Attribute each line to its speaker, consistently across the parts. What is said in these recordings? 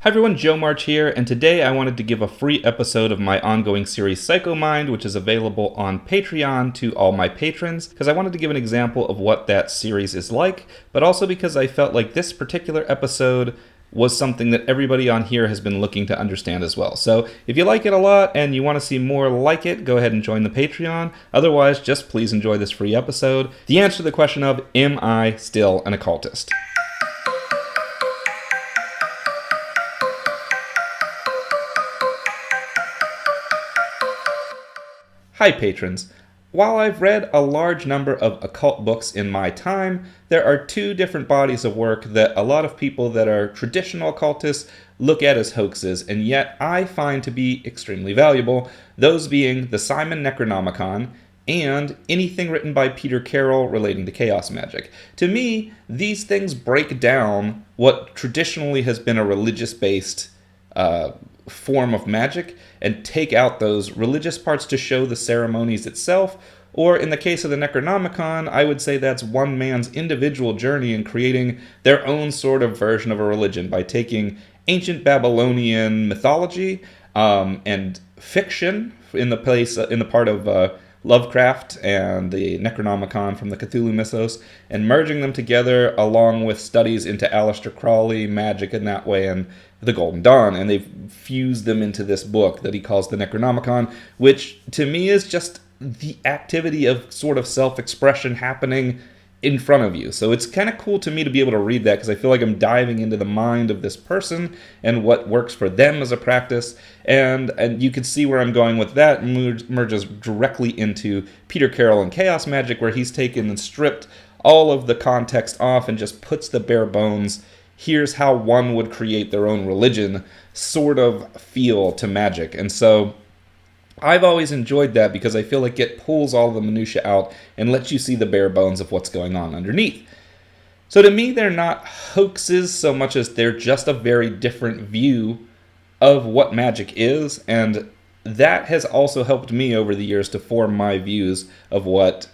Speaker 1: Hi everyone, Joe March here, and today I wanted to give a free episode of my ongoing series Psycho Mind, which is available on Patreon to all my patrons, because I wanted to give an example of what that series is like, but also because I felt like this particular episode was something that everybody on here has been looking to understand as well. So if you like it a lot and you want to see more like it, go ahead and join the Patreon. Otherwise, just please enjoy this free episode. The answer to the question of, am I still an occultist? Hi patrons. While I've read a large number of occult books in my time, there are two different bodies of work that a lot of people that are traditional occultists look at as hoaxes, and yet I find to be extremely valuable, those being the Simon Necronomicon and anything written by Peter Carroll relating to chaos magic. To me, these things break down what traditionally has been a religious-based form of magic and take out those religious parts to show the ceremonies itself, or in the case of the Necronomicon, I would say that's one man's individual journey in creating their own sort of version of a religion by taking ancient Babylonian mythology and fiction in the part of Lovecraft and the Necronomicon from the Cthulhu mythos, and merging them together along with studies into Aleister Crowley, magic in that way, and the Golden Dawn, and they've fused them into this book that he calls the Necronomicon, which to me is just the activity of sort of self-expression happening in front of you. So it's kind of cool to me to be able to read that, because I feel like I'm diving into the mind of this person and what works for them as a practice, and you can see where I'm going with that. Merges directly into Peter Carroll and Chaos Magic, where he's taken and stripped all of the context off and just puts the bare bones, here's how one would create their own religion sort of feel to magic. And so I've always enjoyed that, because I feel like it pulls all the minutia out and lets you see the bare bones of what's going on underneath. So to me, they're not hoaxes so much as they're just a very different view of what magic is, and that has also helped me over the years to form my views of what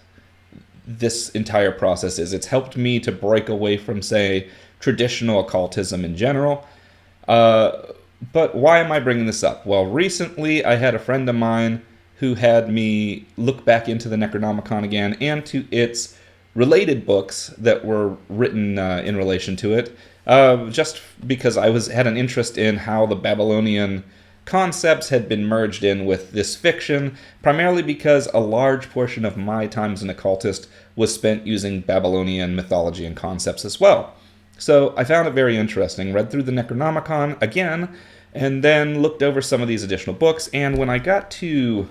Speaker 1: this entire process is. It's helped me to break away from, say, traditional occultism in general. But why am I bringing this up? Well, recently I had a friend of mine who had me look back into the Necronomicon again and to its related books that were written in relation to it, just because I had an interest in how the Babylonian concepts had been merged in with this fiction, primarily because a large portion of my time as an occultist was spent using Babylonian mythology and concepts as well. So I found it very interesting, read through the Necronomicon again, and then looked over some of these additional books, and when I got to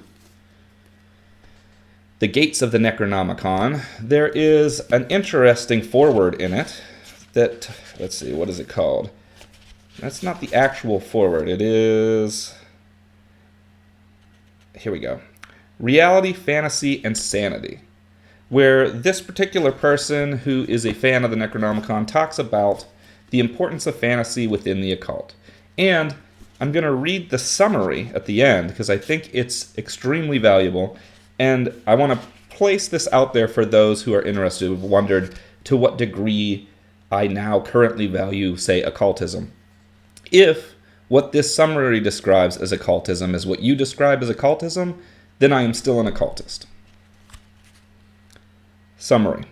Speaker 1: the Gates of the Necronomicon, there is an interesting foreword in it that, let's see, what is it called? That's not the actual foreword, it is, here we go, Reality, Fantasy, and Sanity, where this particular person who is a fan of the Necronomicon talks about the importance of fantasy within the occult. And I'm going to read the summary at the end, because I think it's extremely valuable, and I want to place this out there for those who are interested, who've wondered to what degree I now currently value, say, occultism. If what this summary describes as occultism is what you describe as occultism, then I am still an occultist. Summary.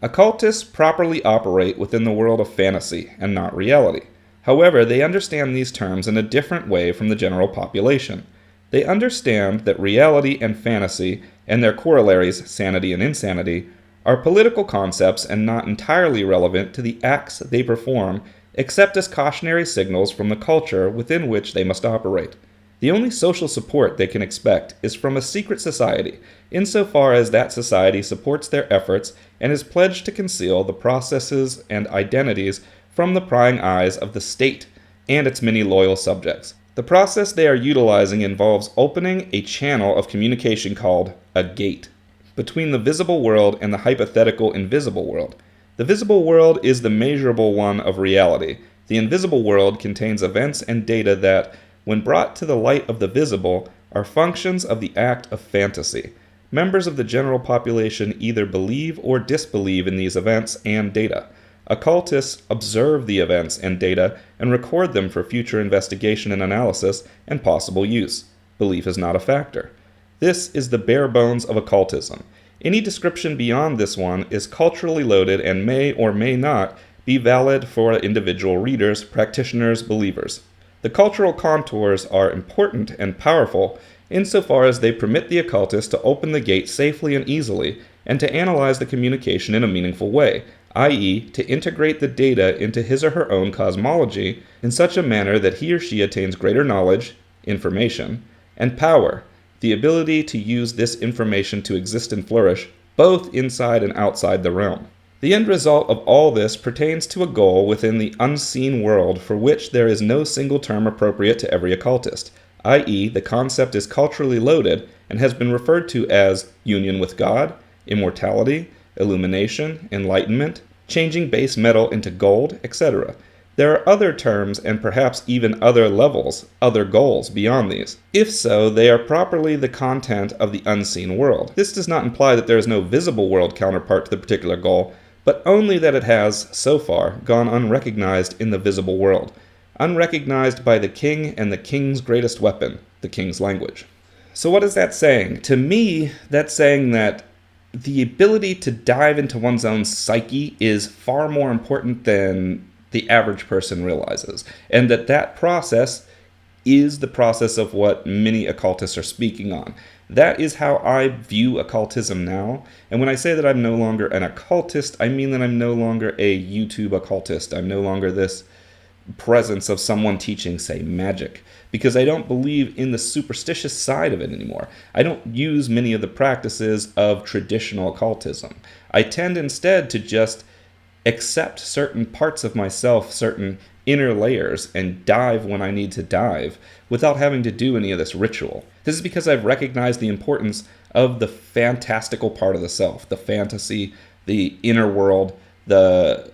Speaker 1: Occultists properly operate within the world of fantasy and not reality. However, they understand these terms in a different way from the general population. They understand that reality and fantasy, and their corollaries, sanity and insanity, are political concepts and not entirely relevant to the acts they perform, except as cautionary signals from the culture within which they must operate. The only social support they can expect is from a secret society, insofar as that society supports their efforts and is pledged to conceal the processes and identities from the prying eyes of the state and its many loyal subjects. The process they are utilizing involves opening a channel of communication called a gate between the visible world and the hypothetical invisible world. The visible world is the measurable one of reality. The invisible world contains events and data that, when brought to the light of the visible, are functions of the act of fantasy. Members of the general population either believe or disbelieve in these events and data. Occultists observe the events and data and record them for future investigation and analysis and possible use. Belief is not a factor. This is the bare bones of occultism. Any description beyond this one is culturally loaded and may or may not be valid for individual readers, practitioners, believers. The cultural contours are important and powerful insofar as they permit the occultist to open the gate safely and easily and to analyze the communication in a meaningful way, i.e., to integrate the data into his or her own cosmology in such a manner that he or she attains greater knowledge, information, and power, the ability to use this information to exist and flourish both inside and outside the realm. The end result of all this pertains to a goal within the unseen world for which there is no single term appropriate to every occultist, i.e., the concept is culturally loaded and has been referred to as union with God, immortality, illumination, enlightenment, changing base metal into gold, etc. There are other terms and perhaps even other levels, other goals beyond these. If so, they are properly the content of the unseen world. This does not imply that there is no visible world counterpart to the particular goal, but only that it has, so far, gone unrecognized in the visible world, unrecognized by the king and the king's greatest weapon, the king's language. So what is that saying? To me, that's saying that the ability to dive into one's own psyche is far more important than the average person realizes, and that process is the process of what many occultists are speaking on. That is how I view occultism now, and when I say that I'm no longer an occultist, I mean that I'm no longer a YouTube occultist. I'm no longer this presence of someone teaching, say, magic, because I don't believe in the superstitious side of it anymore. I don't use many of the practices of traditional occultism. I tend instead to just accept certain parts of myself, certain inner layers, and dive when I need to dive without having to do any of this ritual. This is because I've recognized the importance of the fantastical part of the self, the fantasy, the inner world, the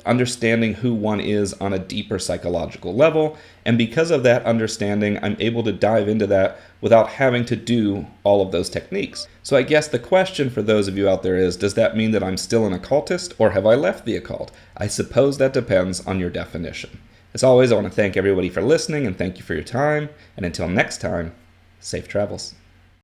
Speaker 1: understanding who one is on a deeper psychological level, and because of that understanding, I'm able to dive into that without having to do all of those techniques. So I guess the question for those of you out there is, does that mean that I'm still an occultist, or have I left the occult? I suppose that depends on your definition. As always, I want to thank everybody for listening, and thank you for your time, and until next time, safe travels.